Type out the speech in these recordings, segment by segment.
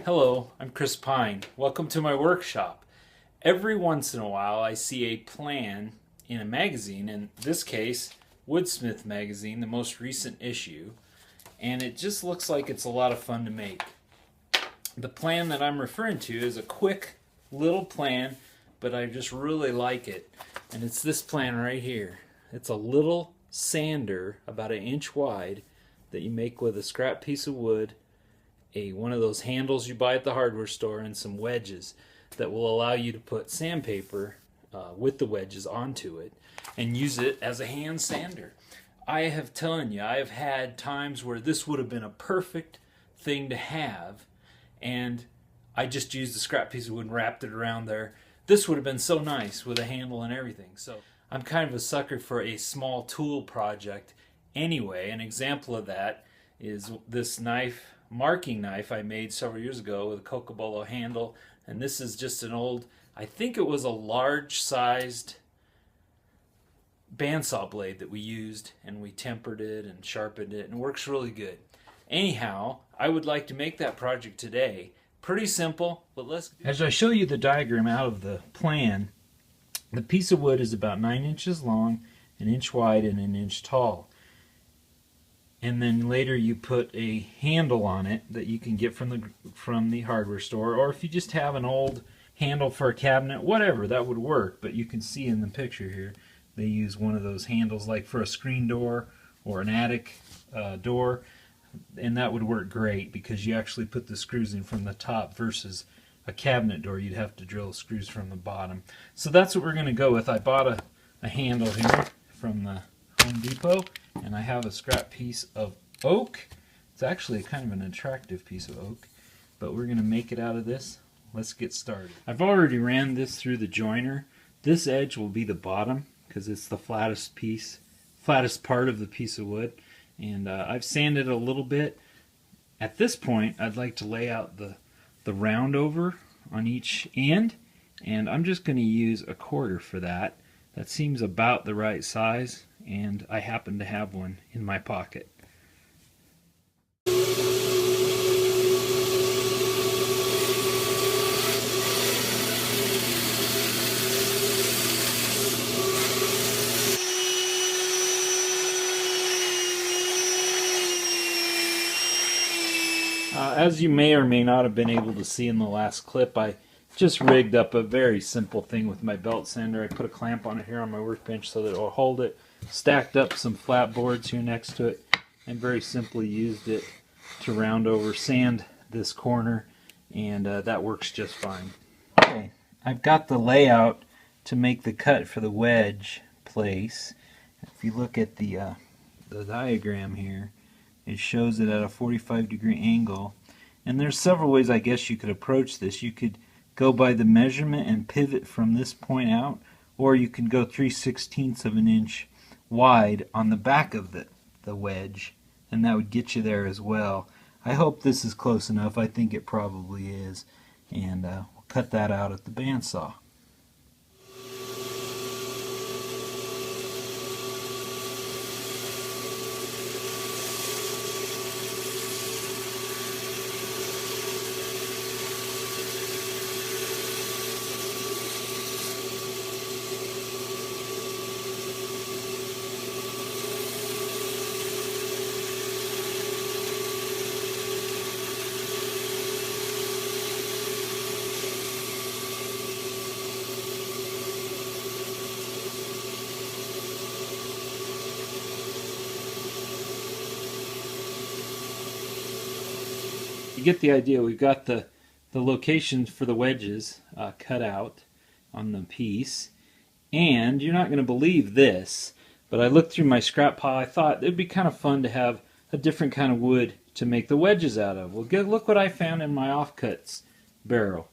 Hello, I'm Chris Pine. Welcome to my workshop. Every once in a while I see a plan in a magazine, in this case Woodsmith Magazine, the most recent issue, and it just looks like it's a lot of fun to make. The plan that I'm referring to is a quick little plan, but I just really like it, and it's this plan right here. It's a little sander about 1 inch wide that you make with a scrap piece of wood, one of those handles you buy at the hardware store, and some wedges that will allow you to put sandpaper with the wedges onto it and use it as a hand sander. I have had times where this would have been a perfect thing to have, and I just used a scrap piece of wood and wrapped it around there. This would have been so nice with a handle and everything. So I'm kind of a sucker for a small tool project anyway. An example of that is this marking knife I made several years ago with a Cocobolo handle, and this is just an old, I think it was a large sized bandsaw blade that we used, and we tempered it and sharpened it, and it works really good. Anyhow, I would like to make that project today. Pretty simple, but as I show you the diagram out of the plan, the piece of wood is about 9 inches long, 1 inch wide, and 1 inch tall. And then later you put a handle on it that you can get from the hardware store, or if you just have an old handle for a cabinet, whatever, that would work. But you can see in the picture here they use one of those handles like for a screen door or an attic door, and that would work great because you actually put the screws in from the top versus a cabinet door. You'd have to drill screws from the bottom. So that's what we're going to go with. I bought a handle here from the Home Depot, and I have a scrap piece of oak. It's actually kind of an attractive piece of oak, but we're going to make it out of this. Let's get started. I've already ran this through the joiner. This edge will be the bottom because it's the flattest part of the piece of wood, and I've sanded a little bit. At this point I'd like to lay out the round over on each end, and I'm just going to use 1/4 for that. That seems about the right size, and I happen to have one in my pocket. As you may or may not have been able to see in the last clip, I just rigged up a very simple thing with my belt sander. I put a clamp on it here on my workbench so that it will hold it, stacked up some flat boards here next to it, and very simply used it to round over sand this corner, and that works just fine. Okay, I've got the layout to make the cut for the wedge place. If you look at the diagram here, it shows it at a 45-degree angle, and there's several ways I guess you could approach this. You could go by the measurement and pivot from this point out, or you can go 3/16 of an inch wide on the back of the wedge, and that would get you there as well. I hope this is close enough. I think it probably is, and we'll cut that out at the bandsaw. You get the idea. We've got the location for the wedges cut out on the piece, and you're not going to believe this, but I looked through my scrap pile. I thought it'd be kind of fun to have a different kind of wood to make the wedges out of. Well, look what I found in my offcuts barrel.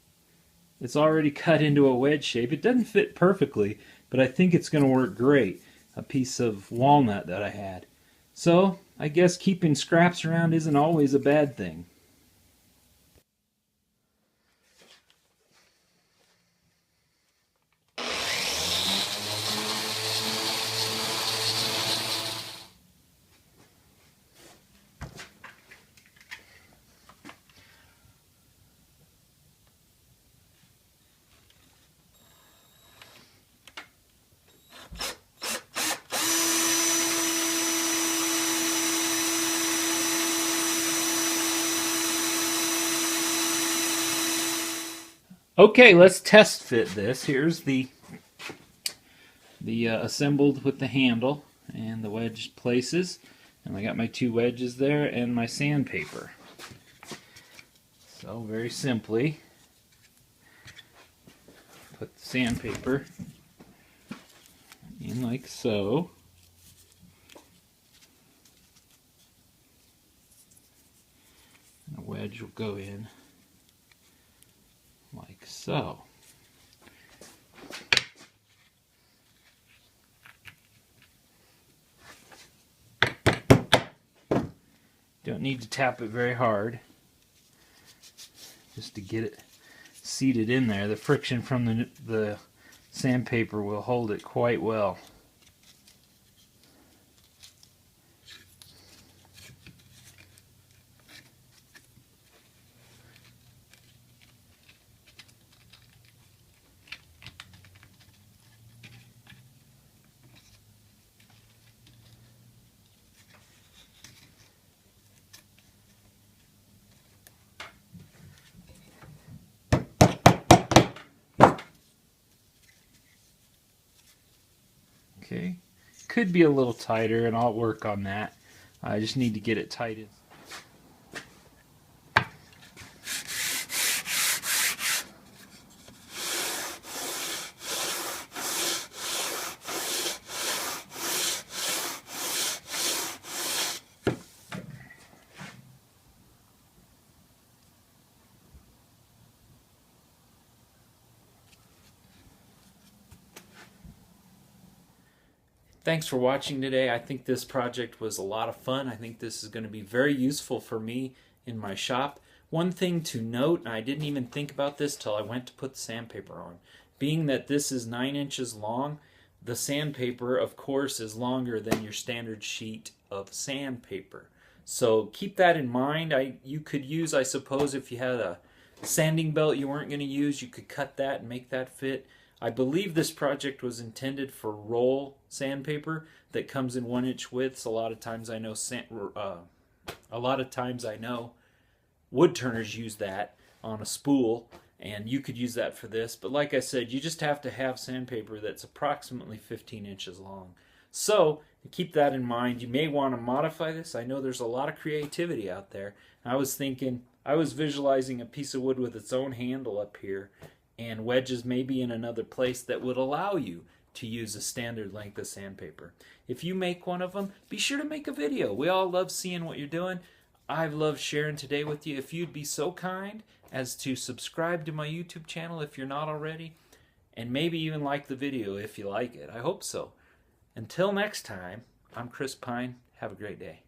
It's already cut into a wedge shape. It doesn't fit perfectly, but I think it's going to work great. A piece of walnut that I had. So I guess keeping scraps around isn't always a bad thing. Okay, let's test fit this. Here's the assembled with the handle and the wedge places, and I got my 2 wedges there and my sandpaper. So very simply, put the sandpaper in like so. And the wedge will go in like so. Don't need to tap it very hard, just to get it seated in there. The friction from the sandpaper will hold it quite well. Okay, could be a little tighter, and I'll work on that. I just need to get it tightened. Thanks for watching today. I think this project was a lot of fun. I think this is going to be very useful for me in my shop. One thing to note, and I didn't even think about this till I went to put the sandpaper on, being that this is 9 inches long, the sandpaper, of course, is longer than your standard sheet of sandpaper. So keep that in mind. You could use, I suppose, if you had a sanding belt you weren't going to use, you could cut that and make that fit. I believe this project was intended for roll sandpaper that comes in 1-inch widths. A lot of times I know wood turners use that on a spool, and you could use that for this. But like I said, you just have to have sandpaper that's approximately 15 inches long. So keep that in mind. You may want to modify this. I know there's a lot of creativity out there. I was visualizing a piece of wood with its own handle up here, and wedges maybe in another place that would allow you to use a standard length of sandpaper. If you make one of them, be sure to make a video. We all love seeing what you're doing. I've loved sharing today with you. If you'd be so kind as to subscribe to my YouTube channel if you're not already, and maybe even like the video if you like it. I hope so. Until next time, I'm Chris Pine. Have a great day.